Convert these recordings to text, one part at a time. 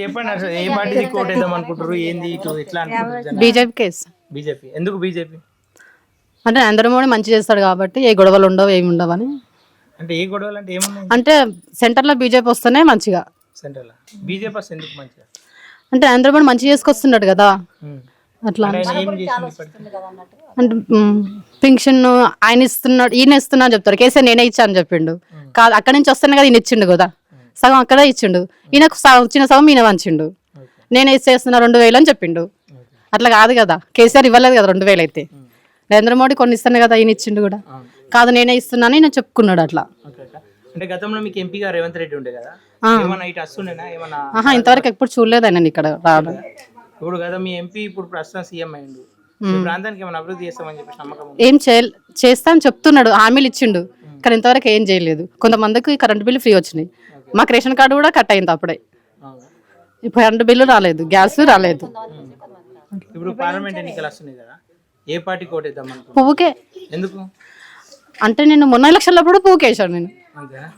చెప్పండి అసలు ఏ పార్టీకి కోటేద్దాం అనుకుంటారు ఏంది ఇటు ఎట్లా అనుకుంటారు బీజేపీ కేసు బీజేపీ ఎందుకు బీజేపీ అంటే నరేంద్ర మోడీ మంచి చేస్తాడు కాబట్టి ఏ గొడవలు ఉండవు ఏమి ఉండవని అంటే ఏ గొడవలు అంటే ఏమున్నాయి అంటే సెంటర్లో బీజేపీ వస్తేనే మంచిగా సెంట్రల్ బీజేపీ వస్తే ఎందుకు మంచిగా అంటే నరేంద్ర మోడీ మంచి చేసుకొస్తున్నాడు కదా అట్లా ఆయన ఏం చేసింది ఇప్పటికి? అంటే పింఛన్ ఆయన ఇస్తున్నాడు ఈయన ఇస్తున్నా అని చెప్తారు కేసీఆర్ నేనే ఇచ్చా అని చెప్పిండు కాదు అక్కడి నుంచి వస్తేనే కదా ఈయన ఇచ్చిండు కదా సగం అక్కడే ఇచ్చిండు ఈయనకు చిన్న సగం ఈయన వంచిండు నేనే ఇచ్చేస్తున్నా 2000 అని చెప్పిండు అట్లా కాదు కదా కేసీఆర్ ఇవ్వలేదు కదా 2000 అయితే నరేంద్ర మోడీ కొన్ని ఇస్తాను కదా ఈయన ఇచ్చిండు కూడా కాదు నేనే ఇస్తున్నాను ఈయన చెప్పుకున్నాడు అట్లా అంటే గతంలో మీకు ఎంపీగా రేవంత్ రెడ్డి ఉండే కదా ఏమన్నా ఇటు వస్తుండేనా ఏమన్నా ఇంతవరకు ఎప్పుడు చూడలేదు ఆయన ఇక్కడ రావడం ఇప్పుడు కదా మీ ఎంపీ ఇప్పుడు ప్రస్తుతం సీఎం అయ్యిండు మీ ప్రాంతానికి ఏమైనా అభివృద్ధి చేస్తామని చెప్పి నమ్మకం ఉందా? ఏం చేస్తా అని చెప్తున్నాడు హామీలు ఇచ్చిండు కానీ ఇంతవరకు ఏం చేయలేదు కొంతమందికి కరెంట్ బిల్లు ఫ్రీ వచ్చినాయి మాకు రేషన్ కార్డు కూడా కట్ అయింది అప్పుడే ఇప్పుడు కరెంట్ బిల్లు రాలేదు గ్యాస్ రాలేదు ఇప్పుడు పార్లమెంట్ ఎన్నికలు వస్తున్నాయి కదా ఏ పార్టీ కోటేద్దాం అనుకుంటున్నారు? పువ్వుకే ఎందుకు అంటే నేను మొన్న ఎలక్షన్లో కూడా పువ్వుకేసాను నేను అంతేనా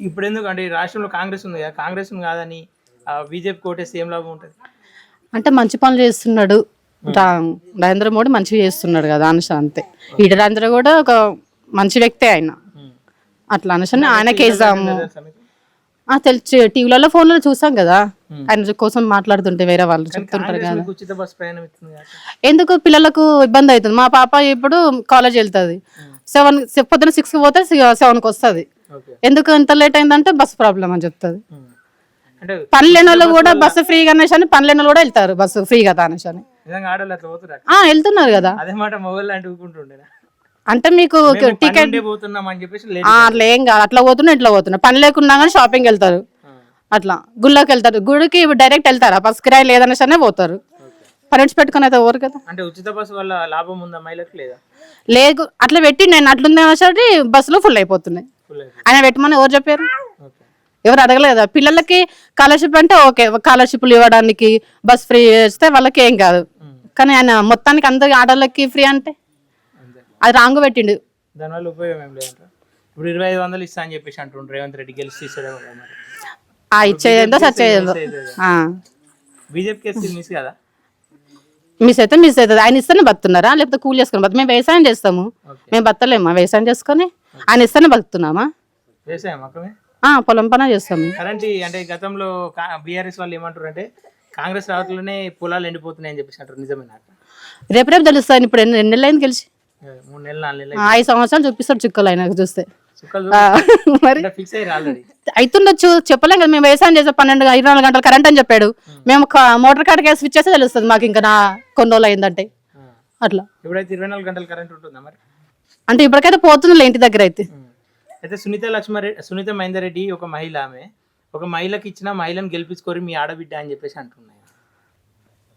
ఇప్పుడు ఎందుకు అంటే ఈ రాష్ట్రంలో కాంగ్రెస్ ఉంది కదా కాంగ్రెస్ కాదని బీజేపీ కోటేస్తే ఏం లాభం ఉంటుంది అంటే మంచి పనులు చేస్తున్నాడు నరేంద్ర మోడీ మంచిగా చేస్తున్నాడు కదా అనుష అంతే ఈట నరేంద్ర కూడా ఒక మంచి వ్యక్తే ఆయన అట్లా అనుషని ఆయనకి వేద్దాము తెలుసు టీవీలలో ఫోన్లో చూసాం కదా ఆయన కోసం మాట్లాడుతుంటే వేరే వాళ్ళు చెప్తుంటారు కదా ఉచిత బస్ ప్రయాణం ఇస్తుంది కదా ఎందుకు పిల్లలకు ఇబ్బంది అవుతుంది మా పాప ఇప్పుడు కాలేజ్ వెళ్తుంది 7 పొద్దున 6కి పోతే 7కి వస్తుంది ఎందుకు ఎంత లేట్ అయిందంటే బస్సు ప్రాబ్లం అని చెప్తుంది పని లేని వాళ్ళు కూడా బస్సు ఫ్రీగా అనేసి అని పని లేని వాళ్ళు కూడా వెళ్తారు బస్సు ఫ్రీ కదా అనేసి అని వెళ్తున్నారు కదా అంటే మీకు టికెట్ లేం కాదు అట్లా పోతున్నా ఇట్లా పోతున్నా పని లేకున్నా కానీ షాపింగ్ వెళ్తారు అట్లా గుళ్ళకి వెళ్తారు గుడికి డైరెక్ట్ వెళ్తారా బస్ కిరాయి లేదనేసి అనే పోతారు పర్మిట్స్ పెట్టుకుని అయితే పోరు కదా అంటే ఉచిత బస్సు వల్ల లాభం ఉందా మహిళలకు లేదా లేదు అట్లా పెట్టి నేను అట్లుంది అనేసి బస్సులో ఫుల్ అయిపోతున్నాయి ఆయన పెట్టమని ఎవరు చెప్పారు ఎవరు అడగలేదా పిల్లలకి స్కాలర్షిప్ అంటే ఓకే స్కాలర్షిప్లు ఇవ్వడానికి బస్ ఫ్రీ చేస్తే వాళ్ళకి ఏం కాదు కానీ ఆయన మొత్తానికి అందరికి ఆడోళ్ళకి ఫ్రీ అంటే అది రాంగ్ పెట్టిండు దానివల్ల ఉపయోగం ఏం లేదు ఇప్పుడు 2500 ఇస్తా అని చెప్పేసి అంటుండ్రు రేవంత్ రెడ్డి గెలిచి ఇచ్చేదేందో సచ్చేదేందో బీజేపీ మిస్ కదా మిస్ అవుతుంది ఆయన ఇస్తేనే బతున్నారా లేకపోతే కూలి చేసుకుని మేము వ్యవసాయం చేస్తాము మేము బతలేమా వ్యవసాయం చేసుకొని ఆయన ఇస్తేనే బతున్నామా వ్యవసాయం పొలం పని చేస్తాము కరెంట్ అంటే గతంలో బీఆర్ఎస్ వాళ్ళు ఏమంటారు అంటే కాంగ్రెస్ రావట్లోనే పొలాలు ఎండిపోతున్నాయి అని చెప్పేసి అంటారు నిజమేనా రేపు తెలుస్తాను ఇప్పుడు 2 నెలలు అయింది గెలిచి 3 నెలలు 4 నెలలు 5 సంవత్సరాలు చూపిస్తాడు చుక్కలు ఆయన చూస్తే మరి ఫిక్స్ అయ్యి ఆల్రెడీ అవుతుండొచ్చు చెప్పలేం కదా మేము వ్యవసాయం చేసే 24 గంటలు కరెంట్ అని చెప్పాడు మేము మోటార్ కార్డ్ గ్యాస్ స్విచ్ చేస్తే తెలుస్తుంది మాకు ఇంకా కొన్ని రోజులు అయిందంటే అట్లా ఇప్పుడైతే 24 గంటలు కరెంట్ ఉంటుందా మరి అంటే ఇప్పటికైతే పోతుంది ఇంటి దగ్గర అయితే సునీత మహేందర్ రెడ్డి ఒక మహిళ ఆమె ఒక మహిళకి ఇచ్చిన మహిళను గెలిపించుకోరి మీ ఆడబిడ్డ అని చెప్పేసి అంటున్నాయి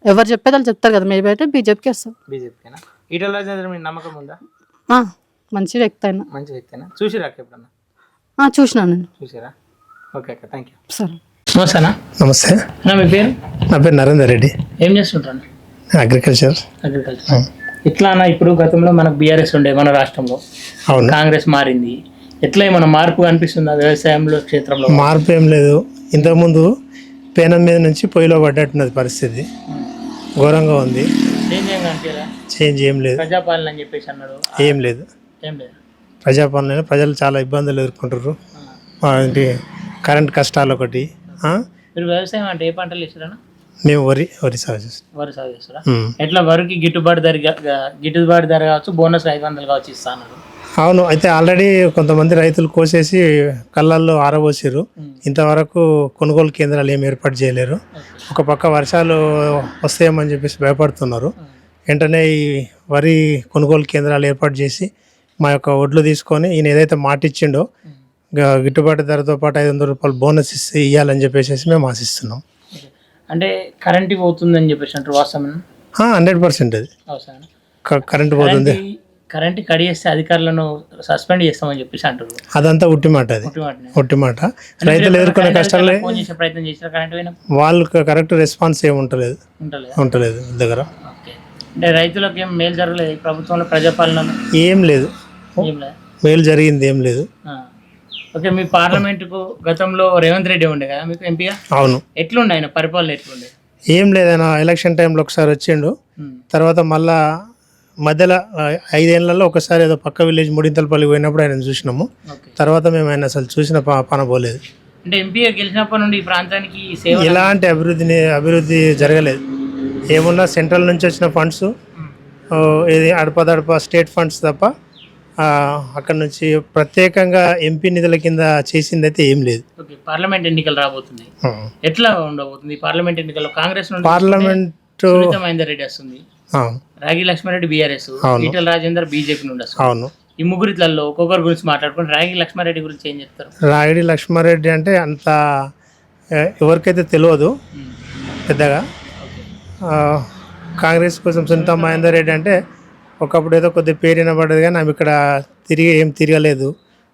ఎవరు చెప్పేదాళ్ళు చెప్తారు కదా మేబీ అయితే బీజేపీకి వస్తాం బీజేపీనా ఈటల రాజేంద్ర మీ నమ్మకం ఉందా మంచి వ్యక్తి అయినా మంచి వ్యక్తినా చూసిరా ఎప్పుడన్నా చూసినా నేను చూసారా ఓకే అక్క థ్యాంక్ యూ సరే నమస్తేనా నమస్తే మీ పేరు నా పేరు నరేందర్ రెడ్డి ఏం చేస్తుంటాను అగ్రికల్చర్ ఎట్లా అన్న ఇప్పుడు గతంలో మనకు బీఆర్ఎస్ ఉండే మన రాష్ట్రంలో అవును కాంగ్రెస్ మారింది ఎట్లా ఏమైనా మార్పు కనిపిస్తుందా వ్యవసాయంలో క్షేత్రంలో మార్పు ఏం లేదు ఇంతకుముందు పేనం మీద నుంచి పొయ్యిలో పడ్డట్టున్నది పరిస్థితి ఘోరంగా ఉంది చేంజ్ ఏం లేదు ప్రజాపాలన అని చెప్పేసి అన్నాడు ఏం లేదు ప్రజాపాలన ప్రజలు చాలా ఇబ్బందులు ఎదుర్కొంటారు కరెంట్ కష్టాలు ఒకటి మీరు వ్యవసాయం అంటే ఏ పంటలు ఇస్తారా మేము వరి సాగు చేస్తారా ఎట్లా వరికి గిట్టుబాటు ధర కావచ్చు బోనస్ 500 కావచ్చు ఇస్తాను అవును అయితే ఆల్రెడీ కొంతమంది రైతులు కోసేసి కళ్ళల్లో ఆరబోసారు ఇంతవరకు కొనుగోలు కేంద్రాలు ఏమి ఏర్పాటు చేయలేరు ఒక పక్క వర్షాలు వస్తాయేమని చెప్పేసి భయపడుతున్నారు వెంటనే ఈ వరి కొనుగోలు కేంద్రాలు ఏర్పాటు చేసి మా యొక్క ఒడ్లు తీసుకొని ఈయన ఏదైతే మాట ఇచ్చిండో గిట్టుబాటు ధరతో పాటు 500 రూపాయలు బోనస్ ఇవ్వాలని చెప్పేసి మేము ఆశిస్తున్నాం అంటే కరెంట్ పోతుందని చెప్పేసి అంటారు వాస్తవం 100% అది కరెంట్ పోతుంది కరెంట్ కడిగేస్తే అధికారులను సస్పెండ్ చేస్తామని చెప్పేసి అంటారు అదంతా ఉట్టి మాట అది ఉట్టి మాట రైతులు ఎదుర్కొనే కష్టాలే ప్రయత్నం చేసిన కరెంట్ వాళ్ళకి కరెక్ట్ రెస్పాన్స్ ఏమి ఉంటలేదు దగ్గర అంటే రైతులకు ఏం మేలు జరగలేదు ప్రభుత్వంలో ప్రజాపాలన ఏం లేదు మేలు జరిగింది ఏం లేదు ఓకే, మీ పార్లమెంటుకు గతంలో రేవంత్ రెడ్డి ఉండే కదా మీకు ఎంపీగా, అవును. ఎట్లుండే ఆయన పరిపాలన ఎట్లుండే? ఏం లేదన్నా, ఎలక్షన్ టైంలో ఒకసారి వచ్చిండు, తర్వాత మళ్ళా మధ్యలో 5 ఏళ్లలో ఒకసారి ఏదో పక్క విలేజ్ ముడింతలపల్లి పోయినప్పుడు ఆయన చూసినాము. ఓకే, తర్వాత మేము ఆయన అసలు చూసిన పనపోలేదు. అంటే ఎంపీగా గెలిచినప్పటి నుండి ఈ ప్రాంతానికి సేవ ఎలాంటి అభివృద్ధి జరగలేదు. ఏమున్నా సెంట్రల్ నుంచి వచ్చిన ఫండ్స్, ఇది అడపదడప స్టేట్ ఫండ్స్ తప్ప అక్కడ నుంచి ప్రత్యేకంగా ఎంపీ నిధుల కింద చేసింది అయితే ఏం లేదు. ఓకే, పార్లమెంట్ ఎన్నికలు రాబోతున్నాయి, ఎట్లా ఉండబోతుంది పార్లమెంట్ ఎన్నికల్లో? కాంగ్రెస్ నుండి పార్లమెంట్ సునీత మహేందర్ రెడ్డి వస్తుంది, రాగి లక్ష్మారెడ్డి బీఆర్ఎస్, ఈటల రాజేందర్ బీజేపీ నుండి వస్తుంది. అవును. ఈ ముగ్గురిట్లలో ఒక్కొక్కరి గురించి మాట్లాడుకుని రాగి లక్ష్మారెడ్డి గురించి ఏం చెప్తారు? రాగిడి లక్ష్మారెడ్డి అంటే అంత ఎవరికైతే తెలియదు పెద్దగా. కాంగ్రెస్ కోసం సునీత మహేందర్ రెడ్డి అంటే ఒకప్పుడు ఏదో కొద్దిగా పేరు వినబడ్డది, కానీ ఆమె ఇక్కడ ఏం తిరగలేదు,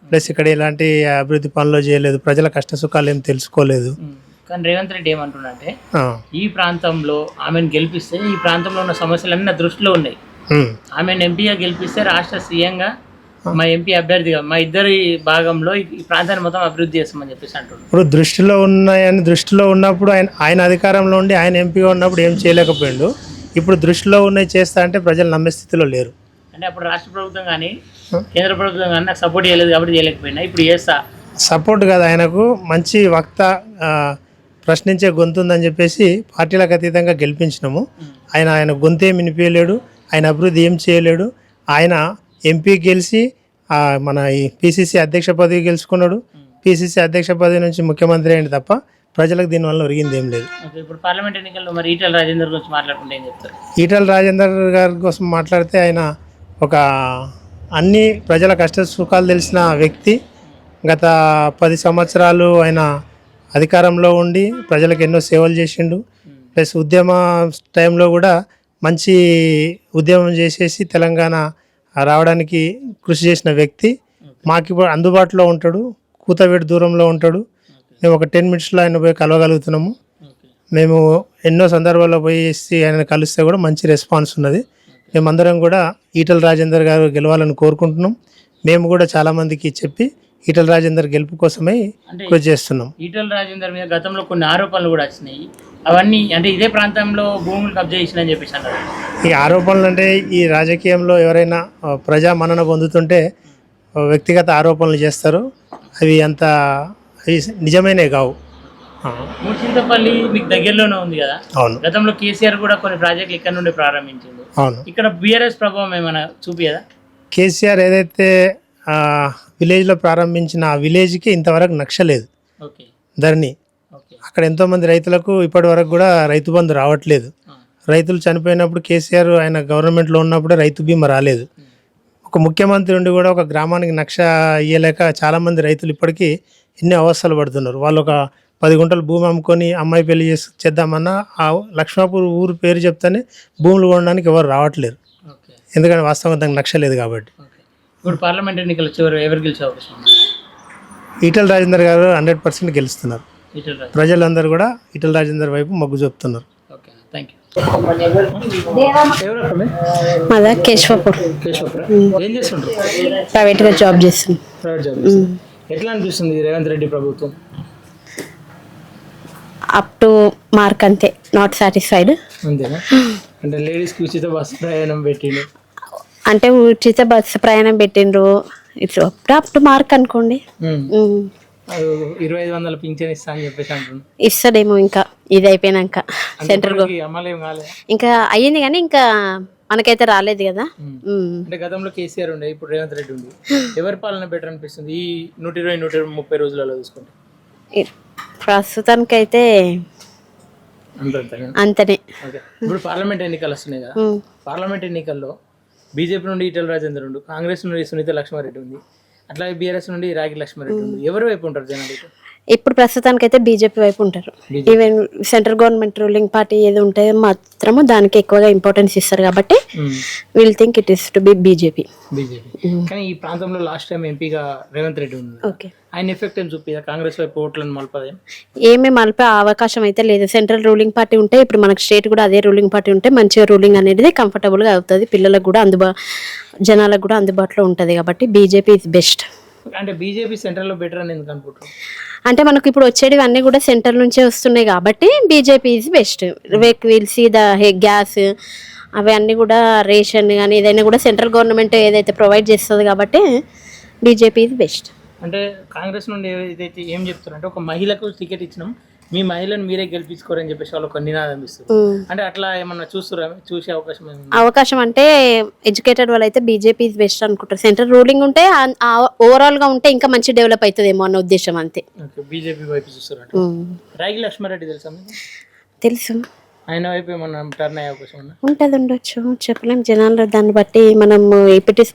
ప్లస్ ఇక్కడ ఎలాంటి అభివృద్ధి పనులు చేయలేదు, ప్రజల కష్ట సుఖాలు ఏం తెలుసుకోలేదు. కానీ రేవంత్ రెడ్డి ఏమంటున్నాడంటే ఈ ప్రాంతంలో ఆమెను గెలిపిస్తే ఈ ప్రాంతంలో ఉన్న సమస్యలన్నీ నా దృష్టిలో ఉన్నాయి, ఆమెను ఎంపీగా గెలిపిస్తే రాష్ట్ర సీఎంగా మా ఎంపీ అభ్యర్థిగా మా ఇద్దరి భాగంలో ఈ ప్రాంతాన్ని మొత్తం అభివృద్ధి చేస్తామని చెప్పేసి అంటున్నాడు. ఇప్పుడు దృష్టిలో ఉన్నప్పుడు ఆయన అధికారంలో ఉండి ఆయన ఎంపీగా ఉన్నప్పుడు ఏం చేయలేకపోయిండు. ఇప్పుడు దృష్టిలో ఉన్నాయి చేస్తా అంటే ప్రజలు నమ్మే స్థితిలో లేరు. అంటే అప్పుడు రాష్ట్ర ప్రభుత్వం కానీ కేంద్ర ప్రభుత్వం కానీ నాకు సపోర్ట్ చేయలేదు కాబట్టి చేయలేకపోయినా ఇప్పుడు చేస్తా. సపోర్ట్ కాదు, ఆయనకు మంచి వక్త, ప్రశ్నించే గొంతు ఉందని చెప్పేసి పార్టీలకు అతీతంగా గెలిపించినాము. ఆయన గొంతే వినిపించలేడు, ఆయన అభివృద్ధి ఏం చేయలేడు. ఆయన ఎంపీ గెలిచి మన ఈ పిసిసి అధ్యక్ష పదవి గెలుచుకున్నాడు, పిసిసి అధ్యక్ష పదవి నుంచి ముఖ్యమంత్రి అయింది తప్ప ప్రజలకు దీనివల్ల ఒరిగింది ఏం లేదు. ఇప్పుడు పార్లమెంట్ ఎన్నికల్లో మరి ఈటల రాజేందర్ గురించి మాట్లాడుకుంటే ఏం చెప్తారు? ఈటల రాజేందర్ గారి కోసం మాట్లాడితే ఆయన ఒక అన్ని ప్రజల కష్ట సుఖాలు తెలిసిన వ్యక్తి. గత 10 సంవత్సరాలు ఆయన అధికారంలో ఉండి ప్రజలకు ఎన్నో సేవలు చేసిండు. ప్లస్ ఉద్యమ టైంలో కూడా మంచి ఉద్యమం చేసేసి తెలంగాణ రావడానికి కృషి చేసిన వ్యక్తి. మాకు ఇప్పుడు అందుబాటులో ఉంటాడు, కూతవేటు దూరంలో ఉంటాడు. మేము ఒక 10 మినిట్స్లో ఆయన పోయి కలవగలుగుతున్నాము. మేము ఎన్నో సందర్భాల్లో పోయేసి ఆయన కలిస్తే కూడా మంచి రెస్పాన్స్ ఉన్నది. మేమందరం కూడా ఈటల రాజేందర్ గారు గెలవాలని కోరుకుంటున్నాం. మేము కూడా చాలామందికి చెప్పి ఈటల రాజేందర్ గెలుపు కోసమే కృషి చేస్తున్నాం. ఈటల రాజేందర్ మీద గతంలో కొన్ని ఆరోపణలు కూడా వచ్చినాయి, అవన్నీ అంటే ఇదే ప్రాంతంలో భూములు కబ్జా చేసినని చెప్పేసి అన్నారు. ఈ ఆరోపణలు అంటే ఈ రాజకీయంలో ఎవరైనా ప్రజా మన్నన పొందుతుంటే వ్యక్తిగత ఆరోపణలు చేస్తారు, అవి అంత నిజమైనవి కావు. చింతపల్లి మీకు దగ్గరలోనే ఉంది కదా. అవును. గతంలో కేసీఆర్ కూడా కొన్ని ప్రాజెక్టులు ఇక్కడ నుండి ప్రారంభించింది. అవును. ఇక్కడ బీఆర్ఎస్ ప్రభావం ఏమైనా చూపియదా? కేసీఆర్ ఏదైతే విలేజ్లో ప్రారంభించిన ఆ విలేజ్కి ఇంతవరకు నచ్చలేదు ధరణి. అక్కడ ఎంతోమంది రైతులకు ఇప్పటి వరకు కూడా రైతు బంధు రావట్లేదు. రైతులు చనిపోయినప్పుడు కేసీఆర్ ఆయన గవర్నమెంట్లో ఉన్నప్పుడే రైతు బీమా రాలేదు. ఒక ముఖ్యమంత్రి ఉండి కూడా ఒక గ్రామానికి నక్ష ఇయ్యలేక చాలామంది రైతులు ఇప్పటికీ ఎన్నో అవస్థలు పడుతున్నారు. వాళ్ళు ఒక 10 గుంటలు భూమి అమ్ముకొని అమ్మాయి పెళ్లి చేద్దామన్నా ఆ లక్ష్మాపూర్ ఊరు పేరు చెప్తేనే భూములు కొనడానికి ఎవరు రావట్లేరు, ఎందుకంటే వాస్తవంగా దానికి నచ్చలేదు కాబట్టి. ఇప్పుడు పార్లమెంట్ ఎన్నికలు చివరి ఎవరు గెలిచే అవకాశం ఉంది? ఈటల రాజేందర్ గారు 100% గెలుస్తున్నారు. ప్రజలందరూ కూడా ఈటల రాజేందర్ వైపు మొగ్గు చూపుతున్నారు. మాదా కేశవపూర్. ప్రైవేట్గా జాబ్ చేస్తుంది. ఎట్లా అనిపిస్తుంది రేవంత్ రెడ్డి ప్రభుత్వం? అప్ టు మార్క్ అంతే, నాట్ సాటిస్ఫైడ్. అంతేనా? అంటే లేడీస్కి ఉచిత బస్సు ప్రయాణం పెట్టిండు, అంటే ఉచిత బస్సు ప్రయాణం పెట్టిండ్రు, ఇట్స్ అప్ టు మార్క్ అనుకోండి. 2500 పింఛన్ ఇస్తా అని చెప్పేసి అంటున్నాను. ఇస్తాడేమో ఇంకా ఇది అయిపోయినాక. సెంట్రల్ ఇంకా అయ్యింది కానీ ఇంకా మనకైతే రాలేదు కదా. అంటే గతంలో కేసీఆర్ ఉండే, ఇప్పుడు రేవంత్ రెడ్డి ఉంది. ఎవరి పాలన బెటర్ అనిపిస్తుంది ఈ 120-130 రోజులలో చూసుకుంటే? ప్రస్తుతానికైతే అంతనే. ఇప్పుడు పార్లమెంట్ ఎన్నికలు వస్తున్నాయి కదా, పార్లమెంట్ ఎన్నికల్లో బీజేపీ నుండి ఈటల రాజేందర్ ఉండు, కాంగ్రెస్ నుండి సునీత లక్ష్మారెడ్డి ఉంది, అట్లాగే బీఆర్ఎస్ నుండి రాగి లక్ష్మారెడ్డి ఉంది. ఎవరి వైపు ఉంటారు జనాలు? ఇప్పుడు ప్రస్తుతానికైతే బీజేపీ వైపు ఉంటారు. Even central government ruling party ఏది ఉంటే మాత్రము దానికి ఎక్కువగా ఇంపార్టెన్స్ ఇస్తారు కాబట్టి will think it is to be BJP. కానీ ఈ ప్రాంతంలో లాస్ట్ టైం ఎంపీగా రేవంత్ రెడ్డి ఉంది, ఆయన ఎఫెక్ట్ ఏం చూపిదా? కాంగ్రెస్ వైపు ఓట్లను మలపదే? ఏమీ మలిపే అవకాశం అయితే లేదు. సెంట్రల్ రూలింగ్ పార్టీ ఉంటే ఇప్పుడు మనకు స్టేట్ కూడా అదే రూలింగ్ పార్టీ ఉంటే మంచిగా రూలింగ్ అనేది కంఫర్టబుల్గా అవుతుంది, పిల్లలకు కూడా జనాలకు కూడా అందుబాటులో ఉంటుంది కాబట్టి బీజేపీ ఇస్ బెస్ట్. అంటే బీజేపీ సెంట్రల్ లో బెటర్ అని ఎందుకు అనుకుంటున్నారు? అంటే మనకు ఇప్పుడు వచ్చేటివి అన్నీ కూడా సెంటర్ నుంచే వస్తున్నాయి కాబట్టి BJP is best. Will see the gas అవి అన్నీ కూడా రేషన్ కానీ ఏదైనా కూడా సెంట్రల్ గవర్నమెంట్ ఏదైతే ప్రొవైడ్ చేస్తుంది కాబట్టి బీజేపీ ఈజ్ బెస్ట్. అంటే కాంగ్రెస్ నుండి ఏదైతే ఏం చెప్తారంటే ఒక మహిళకు టికెట్ ఇచ్చినాం, మీ మహిళను మీరే గెలిపించుకోరని చెప్పేసి వాళ్ళు ఒక నినాదం ఇస్తారు. అంటే అట్లా ఏమన్నా చూస్తురా, చూసే అవకాశం ఏమన్నా? అవకాశం అంటే ఎడ్యుకేటెడ్ వాళ్ళు అయితే బీజేపీ ఈజ్ బెస్ట్ అనుకుంటారు. సెంట్రల్ రూలింగ్ ఉంటే ఓవరాల్ గా ఉంటే ఇంకా మంచి డెవలప్ అవుతుందేమో అన్న ఉద్దేశం అంతే. బీజేపీ వైపు చూస్తారు. రాగి లక్ష్మారెడ్డి తెలుసా మీకు? తెలుసు. ఆయన వైపు ఏమన్నా టర్న్ అయ్యే అవకాశం ఉందా? ఉంటుంది, ఉండొచ్చు, చెప్పలేం. జనాలు దాన్ని బట్టి మనం ఇఫ్ ఇట్ ఈస్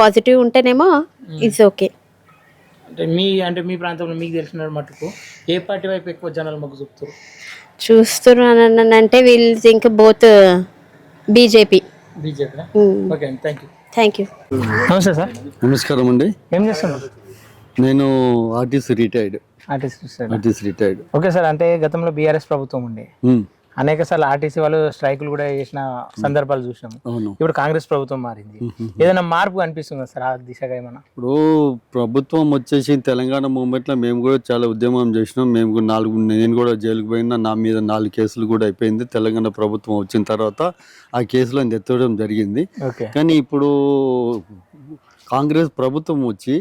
పాజిటివ్ ఉంటేనేమో ఇట్స్ ఓకే. అంటే మీ ప్రాంతంలో మీకు తెలిసిన మటుకు ఏ పార్టీ వైపు ఎక్కువ జనాలు మొగ్గు చూపుతారు? చూస్తున్నారు అంటే we'll think both BJP. BJP. Okay అండి, థ్యాంక్ యూ. నమస్తే సార్. నమస్కారం అండి. ఏం చేస్తున్నారు? నేను RTC retired. RTC. Okay sir. అంటే గతంలో బీఆర్ఎస్ ప్రభుత్వం ఉండే, అనేక సార్లు ఆర్టీసీ వాళ్ళు స్ట్రైకులు కూడా చేసిన సందర్భాలు చూసినాము. ఇప్పుడు కాంగ్రెస్ ప్రభుత్వం మారింది, ఏదైనా మార్పు అనిపిస్తుందా సార్ ఆ దిశగా ఏమన్నా? ఇప్పుడు ప్రభుత్వం వచ్చేసి తెలంగాణ మూవ్మెంట్ లో మేము కూడా చాలా ఉద్యమం చేసినాం. మేము కూడా నేను కూడా జైలుకు పోయినా, నా మీద 4 కేసులు కూడా అయిపోయింది. తెలంగాణ ప్రభుత్వం వచ్చిన తర్వాత ఆ కేసులను ఎత్తడం జరిగింది. కానీ ఇప్పుడు కాంగ్రెస్ ప్రభుత్వం వచ్చి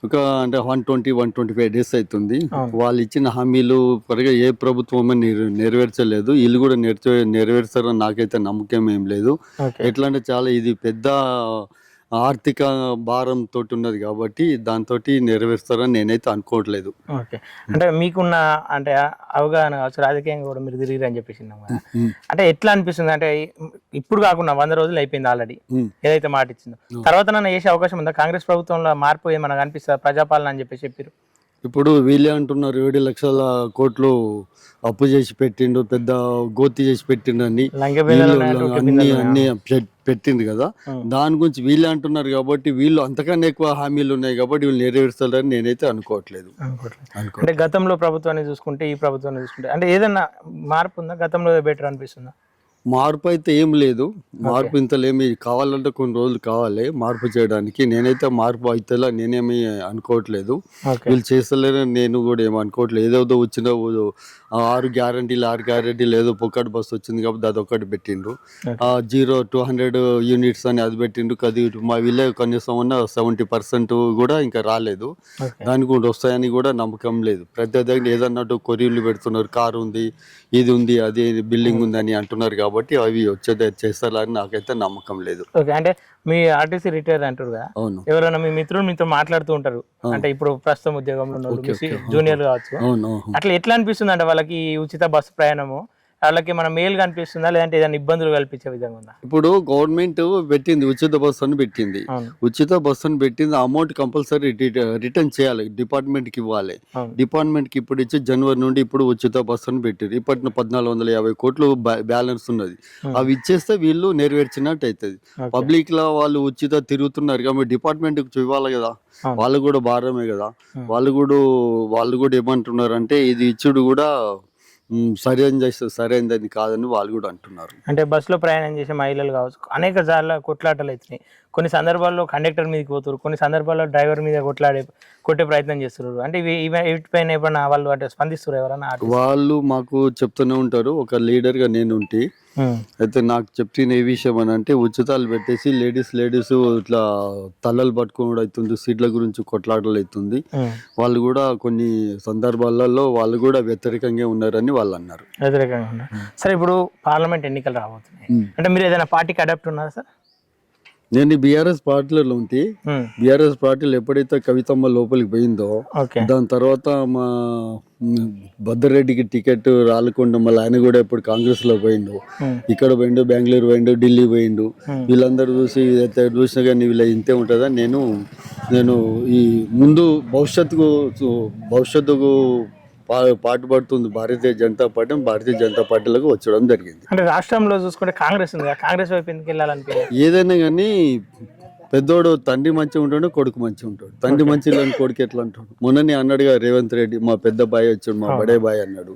ఒక అంటే 125 డేస్ అవుతుంది. వాళ్ళు ఇచ్చిన హామీలు త్వరగా ఏ ప్రభుత్వం నెరవేర్చలేదు. వీళ్ళు కూడా నెరవేర్చారని నాకైతే నమ్మకం ఏం లేదు. ఎట్లా అంటే చాలా ఇది పెద్ద ఆర్థిక భారం తోటి ఉన్నది కాబట్టి దాంతో నెరవేరుస్తారని నేనైతే అనుకోవట్లేదు. ఓకే. అంటే మీకున్న అంటే అవగాహన కావచ్చు, రాజకీయంగా కూడా మీరు తిరిగి అని చెప్పేసి అంటే ఎట్లా అనిపిస్తుంది? అంటే ఇప్పుడు కాకుండా 100 రోజులు అయిపోయింది ఆల్రెడీ ఏదైతే మాట ఇచ్చిందో, తర్వాత నన్ను చేసే అవకాశం ఉందా? కాంగ్రెస్ ప్రభుత్వంలో మార్పు ఏమన్నా కనిపిస్తుందా? ప్రజాపాలన అని చెప్పేసి చెప్పారు. ఇప్పుడు వీళ్ళే అంటున్నారు 7 లక్షల కోట్లు అప్పు చేసి పెట్టిండు, పెద్ద గోతి చేసి పెట్టిండు అని అన్ని పెట్టింది కదా. దాని గురించి వీళ్ళే అంటున్నారు కాబట్టి వీళ్ళు అంతకన్నా ఎక్కువ హామీలు ఉన్నాయి కాబట్టి వీళ్ళు నెరవేరుస్తారని నేనైతే అనుకోవట్లేదు. అంటే గతంలో ప్రభుత్వాన్ని చూసుకుంటే ఈ ప్రభుత్వాన్ని చూసుకుంటే అంటే ఏదన్నా మార్పు ఉందా? గతంలో బెటర్ అనిపిస్తుందా? మార్పు అయితే ఏం లేదు. మార్పు ఇంతలేమి కావాలంటే కొన్ని రోజులు కావాలి మార్పు చేయడానికి. నేనైతే మార్పు అయితేలా నేనేమి అనుకోవట్లేదు. వీళ్ళు చేస్తలేరని నేను కూడా ఏమి అనుకోవట్లేదు. ఏదో వచ్చిన 6 గ్యారంటీలు ఏదో పొక్కటి బస్సు వచ్చింది కాబట్టి అది ఒకటి పెట్టిండ్రు. 0-200 యూనిట్స్ అని అది పెట్టిండ్రు. అది మా విలేజ్ కనీసం 70% కూడా ఇంకా రాలేదు. దానికి కూడా వస్తాయని కూడా నమ్మకం లేదు. ప్రతి దగ్గర ఏదన్నట్టు కొరియర్లు పెడుతున్నారు, కారు ఉంది, ఇది ఉంది, అది బిల్డింగ్ ఉంది అని అంటున్నారు కాబట్టి అవి వచ్చేది చేస్తారని నాకైతే నమ్మకం లేదు. ఓకే. అంటే మీ ఆర్టీసీ రిటైర్ అంటారు కదా, అవును, ఎవరైనా మీ మిత్రులు మీతో మాట్లాడుతూ ఉంటారు అంటే ఇప్పుడు ప్రస్తుతం ఉద్యోగంలో జూనియర్ కావచ్చు, అట్లా ఎట్లా అనిపిస్తుంది? అంటే వాళ్ళకి ఉచిత బస్సు ప్రయాణము వాళ్ళకి మన మేలు కనిపిస్తుందా, లేదంటే ఏదైనా ఇబ్బందులు కల్పించే విధంగా ఉందా? ఇప్పుడు గవర్నమెంట్ పెట్టింది ఉచిత బస్సు అని పెట్టింది. ఉచిత బస్సు అని పెట్టింది, అమౌంట్ కంపల్సరీ రిటర్న్ చేయాలి, డిపార్ట్మెంట్ కి ఇవ్వాలి. డిపార్ట్మెంట్ కి ఇప్పుడు ఇచ్చి జనవరి నుండి ఇప్పుడు ఉచిత బస్సు అని పెట్టారు. ఇప్పటిన 1450 కోట్లు బ్యాలెన్స్ ఉన్నది. అవి ఇచ్చేస్తే వీళ్ళు నెరవేర్చినట్టు అవుతుంది. పబ్లిక్ లో వాళ్ళు ఉచిత తిరుగుతున్నారు కాబట్టి డిపార్ట్మెంట్ కి ఇవ్వాలి కదా, వాళ్ళు కూడా భారమే కదా. వాళ్ళు కూడా ఏమంటున్నారు అంటే ఇది ఇచ్చుడు కూడా సరైనదని కాదని వాళ్ళు కూడా అంటున్నారు. అంటే బస్సులో ప్రయాణం చేసే మహిళలు కావచ్చు, అనేక సార్లు కొట్లాటలు అవుతున్నాయి. కొన్ని సందర్భాల్లో కండక్టర్ మీదకి పోతారు, కొన్ని సందర్భాల్లో డ్రైవర్ మీద కొట్టే ప్రయత్నం చేస్తున్నారు. అంటే వీటిపైన ఎప్పుడన్నా వాళ్ళు అంటే స్పందిస్తారు ఎవరన్నా? వాళ్ళు మాకు చెప్తూనే ఉంటారు. ఒక లీడర్ గా నేను ఉంటే అయితే నాకు చెప్తున్న ఏ విషయం అని అంటే ఉచితాలు పెట్టేసి లేడీస్ ఇట్లా తలలు పట్టుకోవడం అవుతుంది, సీట్ల గురించి కొట్లాటలు అవుతుంది. వాళ్ళు కూడా కొన్ని సందర్భాలలో వాళ్ళు కూడా వ్యతిరేకంగా ఉన్నారని వాళ్ళు అన్నారు. వ్యతిరేకంగా ఉన్నారు. సరే, ఇప్పుడు పార్లమెంట్ ఎన్నికలు రాబోతున్నాయి అంటే మీరు ఏదైనా పార్టీకి అడాప్ట్ ఉన్నారా సార్? నేను బీఆర్ఎస్ పార్టీలో ఉంటే బీఆర్ఎస్ పార్టీలో ఎప్పుడైతే కవితమ్మ లోపలికి పోయిందో దాని తర్వాత మా భద్రరెడ్డికి టికెట్ రాలకుండా మళ్ళీ ఆయన కూడా ఇప్పుడు కాంగ్రెస్ లో పోయిండు. ఇక్కడ పోయిండు, బెంగళూరు పోయిండు, ఢిల్లీ పోయిండు. వీళ్ళందరూ చూసినా కానీ వీళ్ళ ఇంతే ఉంటుందా. నేను ఈ ముందు భవిష్యత్తుకు పాటుపడుతుంది భారతీయ జనతా పార్టీలకు వచ్చడం జరిగింది. అంటే రాష్ట్రంలో చూసుకుంటే కాంగ్రెస్ ఉంది, కాంగ్రెస్ వైపు ఎందుకు వెళ్ళాలని? ఏదైనా కానీ పెద్దోడు తండ్రి మంచిగా ఉంటాడు, కొడుకు మంచిగా ఉంటాడు. తండ్రి మంచి లేని కొడుకు ఎట్లా అంటాడు? మొన్ననే అన్నాడుగా రేవంత్ రెడ్డి, మా పెద్ద బాయ్ వచ్చాడు, మా బడే బాయ్ అన్నాడు.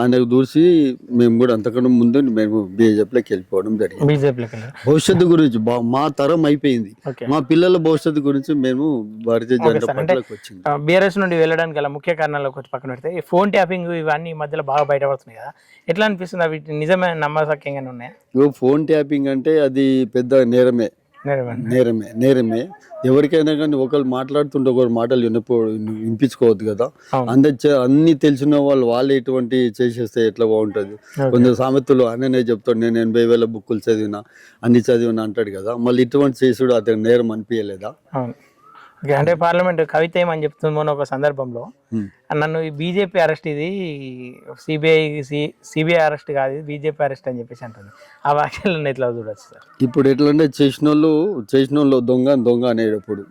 ఆయనకు చూసి మేము కూడా అంతకన్నా ముందు మేము బీజేపీలోకి వెళ్ళిపోవడం జరిగింది. భవిష్యత్తు గురించి మా తరం అయిపోయింది, మా పిల్లల భవిష్యత్తు గురించి మేము భారతీయ జనతా పార్టీలోకి వచ్చింది. బీఆర్ఎస్ నుండి వెళ్ళడానికి గల ముఖ్య కారణాలు ఒకటి పక్కన పెడితే ఈ ఫోన్ ట్యాపింగ్ ఇవన్నీ ఈ మధ్యలో బాగా బయటపడుతున్నాయి కదా, ఎట్లా అనిపిస్తుంది? అవి నిజమే నమ్మసక్యంగానే ఉన్నాయా? ఫోన్ ట్యాపింగ్ అంటే అది పెద్ద నేరమే. ఎవరికైనా కానీ ఒకరు మాట్లాడుతుంటే ఒకరు మాటలు వినిపించుకోవద్దు కదా. అన్ని తెలిసిన వాళ్ళు ఎటువంటి చేసేస్తే ఎట్లా బాగుంటుంది? కొందరు సామెతలు అన్ననే చెప్తాడు, నేను 80,000 బుక్కులు చదివినా, అన్ని చదివినా అంటాడు కదా. మళ్ళీ ఇటువంటి చేసుడు అతను నేరం అనిపించలేదా? అంటే పార్లమెంట్ కవిత ఏమని చెప్తుంది మొన్న ఒక సందర్భంలో, నన్ను ఈ బీజేపీ అరెస్ట్, ఇది సిబిఐ అరెస్ట్ కాదు, ఇది బీజేపీ అరెస్ట్ అని చెప్పేసి అంటుంది. ఆ వాక్యాలను ఎట్లా చూడొచ్చు సార్? ఇప్పుడు ఎట్లంటే చేసిన వాళ్ళు దొంగ అనేటప్పుడు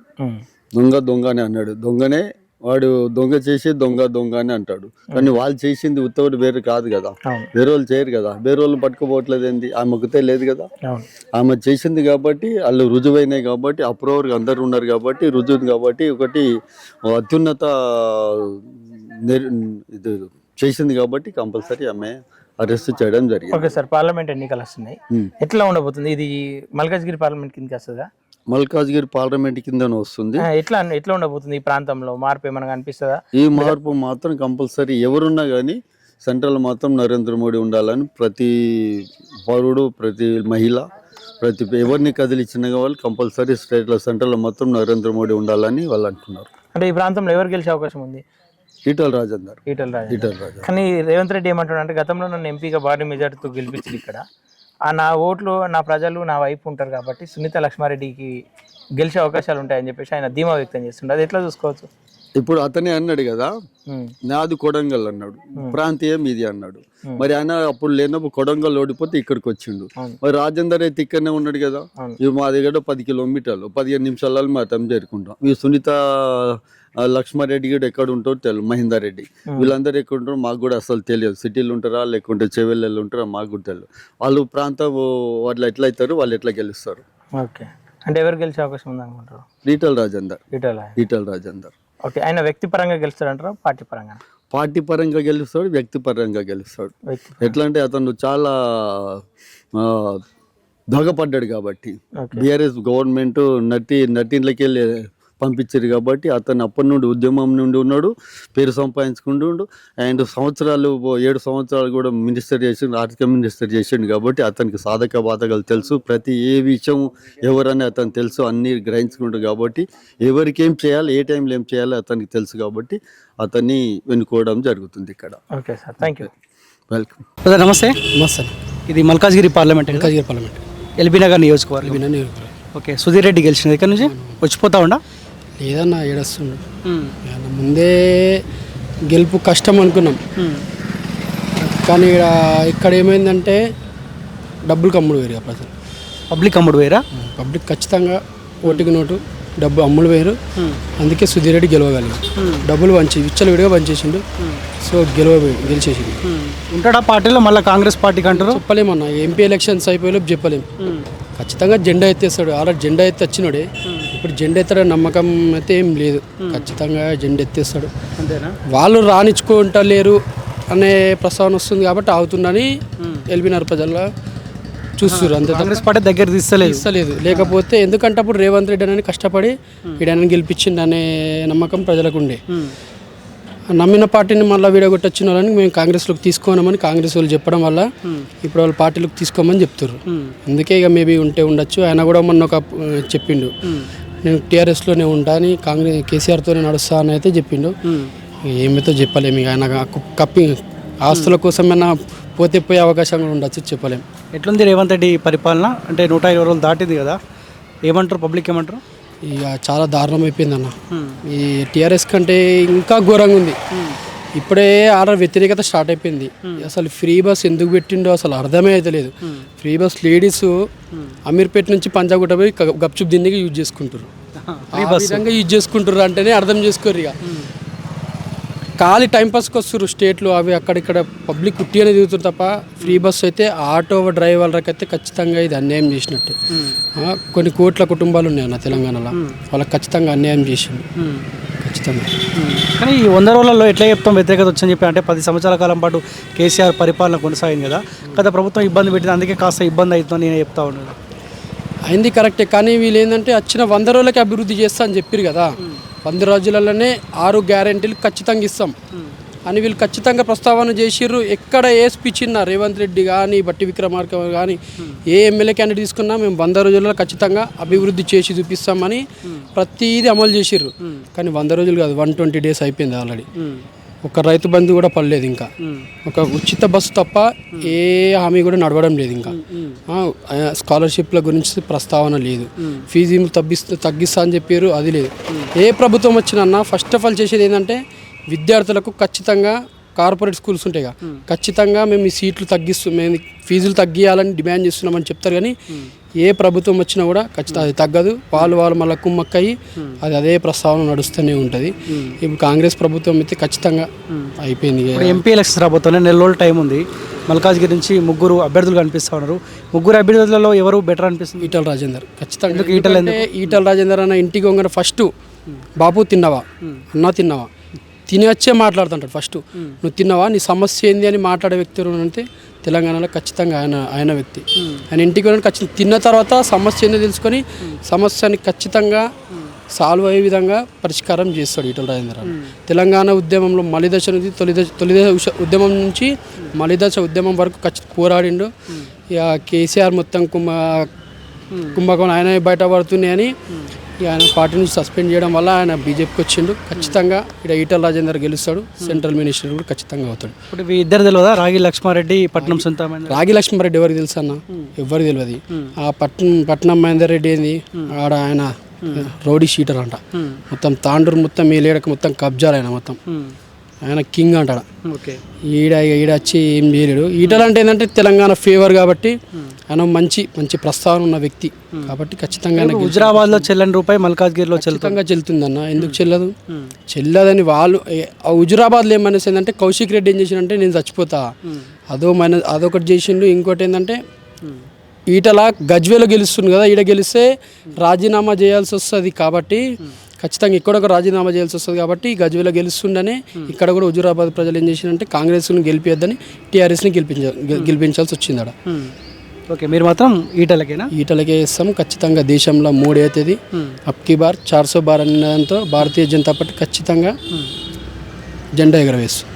దొంగ అని అన్నాడు. దొంగనే వాడు దొంగ చేసి దొంగ అని అంటాడు. కానీ వాళ్ళు చేసింది ఉత్తవుడు వేరు కాదు కదా, వేరే వాళ్ళు చేయరు కదా. వేరే వాళ్ళు పట్టుకోపోవట్లేదు ఏంది? ఆమెకు లేదు కదా, ఆమె చేసింది కాబట్టి వాళ్ళు రుజువైనాయి కాబట్టి, అప్రూవర్గా అందరు ఉన్నారు కాబట్టి, రుజువు కాబట్టి, ఒకటి అత్యున్నత ఇది చేసింది కాబట్టి కంపల్సరీ ఆమె అరెస్ట్ చేయడం జరిగింది. ఓకే సార్, పార్లమెంట్ ఎన్నికలు వస్తున్నాయి, ఎట్లా ఉండబోతుంది? ఇది మల్కాజ్గిరి పార్లమెంట్ కిందకి వస్తుందా? మల్కాజ్గిరి పార్లమెంట్ కింద వస్తుంది. ఎట్లా ఉండబోతుంది? ఈ ప్రాంతంలో మార్పు ఏమైనా కనిపిస్తుందా? ఈ మార్పు మాత్రం కంపల్సరీ ఎవరున్నా కానీ సెంట్రల్ మాత్రం నరేంద్ర మోడీ ఉండాలని ప్రతి పౌరుడు, ప్రతి మహిళ, ఎవరిని కదిలిచ్చినా వాళ్ళు కంపల్సరీ సెంట్రల్ మొత్తం నరేంద్ర మోడీ ఉండాలని వాళ్ళు అంటున్నారు. అంటే ఈ ప్రాంతంలో ఎవరు గెలిచే అవకాశం ఉంది? ఈటల రాజేందర్. కానీ రేవంత్ రెడ్డి ఏమంటున్నా అంటే, గతంలో నన్ను ఎంపీగా భారీ మెజార్టీతో గెలిపించింది, ఇక్కడ నా ఓట్లు నా ప్రజలు నా వైపు ఉంటారు కాబట్టి సునీత లక్ష్మారెడ్డికి గెలిచే అవకాశాలు ఉంటాయని చెప్పేసి ఆయన ధీమా వ్యక్తం చేస్తుండే. అది ఎట్లా చూసుకోవచ్చు? ఇప్పుడు అతనే అన్నాడు కదా, నాది కొడంగల్ అన్నాడు, ప్రాంతీయం ఇది అన్నాడు. మరి ఆయన అప్పుడు లేనప్పుడు కొడంగల్ ఓడిపోతే ఇక్కడికి వచ్చిండు. మరి రాజేందర్ అయితే ఇక్కడనే ఉన్నాడు కదా. ఇవి మా దగ్గర 10 కిలోమీటర్లు 15 నిమిషాలలో మా అతను చేరుకుంటాం. ఈ సునీత లక్ష్మారెడ్డి కూడా ఎక్కడ ఉంటారో తెలియదు, మహేందర్ రెడ్డి వీళ్ళందరూ ఎక్కడ ఉంటారో మాకు కూడా అసలు తెలియదు. సిటీలు ఉంటారా లేకుంటే చెవెళ్ళలో ఉంటారా మాకు కూడా తెలియదు. వాళ్ళు ప్రాంతం వాళ్ళు ఎట్లా అవుతారు, వాళ్ళు ఎట్లా గెలుస్తారు. ఓకే, అంటే ఎవరు గెలిచే అవకాశం ఉంది అనుకుంటారు? ఈటల రాజేందర్. ఓకే, ఆయన వ్యక్తిపరంగా గెలుస్తాడు అంటారా, పార్టీ పరంగా? పార్టీ పరంగా గెలుస్తాడు, వ్యక్తిపరంగా గెలుస్తాడు. ఎట్లా అంటే అతను చాలా దొంగపడ్డాడు కాబట్టి, బీఆర్ఎస్ గవర్నమెంట్ నటిన్లకి వెళ్ళి పంపించారు కాబట్టి అతను అప్పటి నుండి ఉద్యమం నుండి ఉన్నాడు, పేరు సంపాదించుకుంటుండు. అండ్ 7 సంవత్సరాలు కూడా మినిస్టర్ చేసిండు, ఆర్థిక మినిస్టర్ చేసిండు కాబట్టి అతనికి సాధక బాధకాలు తెలుసు. ప్రతి ఏ విషయం ఎవరని అతను తెలుసు, అన్ని గ్రహించుకుంటాడు కాబట్టి ఎవరికి ఏం చేయాలి, ఏ టైంలో ఏం చేయాలి అతనికి తెలుసు కాబట్టి అతన్ని వెనుకోవడం జరుగుతుంది ఇక్కడ. Okay sir, thank you. Welcome. నమస్తే. ఇది మల్కాజ్గిరి పార్లమెంట్, ఎల్బీ నగర్ నియోజకవర్గం. ఓకే, సుధీర్ రెడ్డి గెలిచినది ఇక్కడ నుంచి వచ్చిపోతా ఉండా? ఏదన్నా ఏడొస్తుండు. ముందే గెలుపు కష్టం అనుకున్నాం, కానీ ఇక్కడ ఏమైందంటే డబ్బులు కమ్ముడు వేరు. ప్రజలు పబ్లిక్ అమ్ముడు వేరా? పబ్లిక్ ఖచ్చితంగా ఓటుకి నోటు డబ్బు అమ్ముడు వేరు. అందుకే సుధీర్ రెడ్డి గెలవగలిగాడు. డబ్బులు విచ్చలు విడిగా పనిచేసిండు, సో గెలిచేసిండు. ఉంటాడా పార్టీలో? మళ్ళీ కాంగ్రెస్ పార్టీకి అంటారు? చెప్పలేమన్నా, ఎంపీ ఎలక్షన్స్ అయిపోయేలోపు చెప్పలేము. ఖచ్చితంగా జెండా ఎత్తేస్తాడు. అలా జెండా ఎత్తి వచ్చినాడే, ఇప్పుడు జెండా ఎత్తడం నమ్మకం అయితే ఏం లేదు. ఖచ్చితంగా జెండా ఎత్తేస్తాడు. వాళ్ళు రాణించుకుంటలేరు అనే ప్రస్తావన వస్తుంది కాబట్టి ఆగుతుందని ఎల్బీ నగర్ ప్రజల్లో చూస్తున్నారు. అంతే, కాంగ్రెస్ పార్టీ దగ్గర తీస్తలేదు. లేకపోతే ఎందుకంటే అప్పుడు రేవంత్ రెడ్డి అని కష్టపడి ఈడని గెలిపించిండు అనే నమ్మకం ప్రజలకు ఉండే. నమ్మిన పార్టీని మళ్ళీ వీడగొట్టొచ్చిన వాళ్ళని మేము కాంగ్రెస్లోకి తీసుకోమని కాంగ్రెస్ వాళ్ళు చెప్పడం వల్ల ఇప్పుడు వాళ్ళు పార్టీలోకి తీసుకోమని చెప్తారు. అందుకే ఇక మేబీ ఉండొచ్చు. ఆయన కూడా మొన్న ఒక చెప్పిండు, నేను టీఆర్ఎస్లోనే ఉంటా అని, కేసీఆర్తోనే నడుస్తా అని అయితే చెప్పిండు. ఏమైతే చెప్పలేము. ఇక ఆయన కప్పి ఆస్తుల కోసమైనా పోయే అవకాశం కూడా ఉండొచ్చు, చెప్పలేము. ఎట్లుంది రేవంత్ రెడ్డి పరిపాలన? అంటే 120 రోజులు దాటింది కదా, ఏమంటారు పబ్లిక్, ఏమంటారు? ఇక చాలా దారుణం అయిపోయింది అన్న. ఈ టీఆర్ఎస్ కంటే ఇంకా ఘోరంగా ఉంది. ఇప్పుడే ఆర్డర్ వ్యతిరేకత స్టార్ట్ అయిపోయింది. అసలు ఫ్రీ బస్ ఎందుకు పెట్టిండో అసలు అర్థమే అయితే లేదు. ఫ్రీ బస్ లేడీస్ అమీర్పేట నుంచి పంజాగుట్ట పోయి గప్చుప్ దిండికి యూజ్ చేసుకుంటారు. యూజ్ చేసుకుంటారు అంటేనే అర్థం చేసుకోరు. ఇక ఖాళీ టైంపాస్కి వస్తారు స్టేట్లు అవి అక్కడిక్కడ పబ్లిక్ కుట్టిగానే దిగుతారు తప్ప ఫ్రీ బస్సు అయితే ఆటో డ్రైవర్లకైతే ఖచ్చితంగా ఇది అన్యాయం చేసినట్టే. కొన్ని కోట్ల కుటుంబాలు ఉన్నాయి అన్న తెలంగాణలో, వాళ్ళకి ఖచ్చితంగా అన్యాయం చేసింది ఖచ్చితంగా. కానీ ఈ 100 రోజులలో ఎట్లా చెప్తాం వ్యతిరేకత వచ్చని చెప్పి, అంటే 10 సంవత్సరాల కాలం పాటు కేసీఆర్ పరిపాలన కొనసాగింది కదా, కదా ప్రభుత్వం ఇబ్బంది పెట్టింది, అందుకే కాస్త ఇబ్బంది అవుతుందని నేను చెప్తా ఉన్నాను. అయింది కరెక్టే, కానీ వీళ్ళు ఏంటంటే వచ్చిన 100 రోజులకి అభివృద్ధి చేస్తా అని చెప్పారు కదా. 100 రోజులలోనే 6 గ్యారెంటీలు ఖచ్చితంగా ఇస్తాం అని వీళ్ళు ఖచ్చితంగా ప్రస్తావన చేసిర్రు. ఎక్కడ ఏ స్పీచ్ ఇన్నా రేవంత్ రెడ్డి కానీ బట్టి విక్రమార్క కానీ ఏ ఎమ్మెల్యే క్యాండిడేట్ తీసుకున్నా మేము 100 రోజుల్లో ఖచ్చితంగా అభివృద్ధి చేసి చూపిస్తామని ప్రతిదీ అమలు చేసిర్రు. కానీ 100 రోజులు కాదు, 120 days అయిపోయింది ఆల్రెడీ. ఒక రైతు బంధు కూడా పడలేదు, ఇంకా ఒక ఉచిత బస్సు తప్ప ఏ హామీ కూడా నడవడం లేదు. ఇంకా స్కాలర్షిప్ల గురించి ప్రస్తావన లేదు. ఫీజు తగ్గిస్తా అని చెప్పారు, అది లేదు. ఏ ప్రభుత్వం వచ్చినా ఫస్ట్ ఆఫ్ ఆల్ చేసేది ఏంటంటే విద్యార్థులకు ఖచ్చితంగా కార్పొరేట్ స్కూల్స్ ఉంటాయి కదా, ఖచ్చితంగా మేము ఈ సీట్లు మేము ఫీజులు తగ్గియాలని డిమాండ్ చేస్తున్నామని చెప్తారు. కానీ ఏ ప్రభుత్వం వచ్చినా కూడా ఖచ్చితంగా అది తగ్గదు. వాళ్ళు మళ్ళీ కుమ్మక్కయ్యి అది అదే ప్రస్తావన నడుస్తూనే ఉంటుంది. ఇప్పుడు కాంగ్రెస్ ప్రభుత్వం అయితే ఖచ్చితంగా అయిపోయింది. ఎంపీ ఎలక్షన్స్ రాబోతున్నాయి, 4 రోజులు టైం ఉంది. మల్కాజ్గిరి నుంచి 3 అభ్యర్థులు కనిపిస్తూ ఉన్నారు. 3 అభ్యర్థులలో ఎవరు బెటర్ అనిపిస్తుంది? ఈటల రాజేందర్ ఖచ్చితంగా. ఈటల రాజేందర్ అన్న ఇంటికి వంగన ఫస్ట్ బాబు తిన్నావా అన్నా తిన్నావా తిని వచ్చే మాట్లాడుతుంటాడు. ఫస్ట్ నువ్వు తిన్నావా, నీ సమస్య ఏంది అని మాట్లాడే వ్యక్తి అంటే తెలంగాణలో ఖచ్చితంగా ఆయన వ్యక్తి. ఆయన ఇంటికి వెళ్ళి ఖచ్చితంగా తిన్న తర్వాత సమస్య ఏందో తెలుసుకొని సమస్యని ఖచ్చితంగా సాల్వ్ అయ్యే విధంగా పరిష్కారం చేస్తాడు ఈటల రాజేందర్. తెలంగాణ ఉద్యమంలో మలిదశ నుంచి తొలిదశ ఉద్యమం నుంచి మలిదశ ఉద్యమం వరకు పోరాడిండు. ఇక కేసీఆర్ మొత్తం కుంభకోణం ఆయన బయటపడుతున్నాయని ఆయన పార్టీ నుంచి సస్పెండ్ చేయడం వల్ల ఆయన బీజేపీకి వచ్చిండు. ఖచ్చితంగా ఇక్కడ ఈటల రాజేందర్ గెలుస్తాడు, సెంట్రల్ మినిస్టర్ కూడా ఖచ్చితంగా అవుతాడు. ఇప్పుడు ఇద్దరు తెలియదా, రాగి లక్ష్మారెడ్డి పట్నం సొంతమైన? రాగి లక్ష్మారెడ్డి ఎవరికి తెలుసు అన్న? ఎవరికి తెలియదు. ఆ పట్నం మహేందర్ రెడ్డి ఏంది ఆడ ఆయన రౌడీ షీటర్ అంట. మొత్తం తాండూరు మొత్తం మేలేడక మొత్తం కబ్జాలు ఆయన మొత్తం, ఆయన కింగ్ అంటాడు. ఈడ వచ్చి ఏం చేయలేడు. ఈటల అంటే ఏంటంటే తెలంగాణ ఫేవర్ కాబట్టి ఆయన మంచి ప్రస్తావన ఉన్న వ్యక్తి కాబట్టి ఖచ్చితంగా. హుజరాబాద్లో చెల్లని రూపాయి మల్కాజ్గిరిలో ఖచ్చితంగా చెల్లుతుందన్న. ఎందుకు చెల్లదని వాళ్ళు హుజరాబాద్లో ఏమనేసి ఏంటంటే కౌశిక్ రెడ్డి ఏం చేసిండంటే నేను చచ్చిపోతా అదొకటి చేసిండు. ఇంకోటి ఏంటంటే ఈటల గజ్వేలో గెలుస్తుంది కదా, ఈడ గెలిస్తే రాజీనామా చేయాల్సి వస్తుంది కాబట్టి ఖచ్చితంగా ఇక్కడ ఒక రాజీనామా చేయాల్సి వస్తుంది కాబట్టి గజ్వేలో గెలుస్తుండనే ఇక్కడ కూడా హుజూరాబాద్ ప్రజలు ఏం చేసినంటే కాంగ్రెస్ని గెలిపియద్దని టీఆర్ఎస్ని గెలిపించాల్సి వచ్చింది ఆడ. ఓకే, మీరు మాత్రం ఈటలకే ఇస్తాం ఖచ్చితంగా. దేశంలో 3వ తేదీ అబ్కి బార్ 400 బార్ అనే దాంతో భారతీయ జనతా పార్టీ ఖచ్చితంగా జెండా ఎగరవేస్తాం.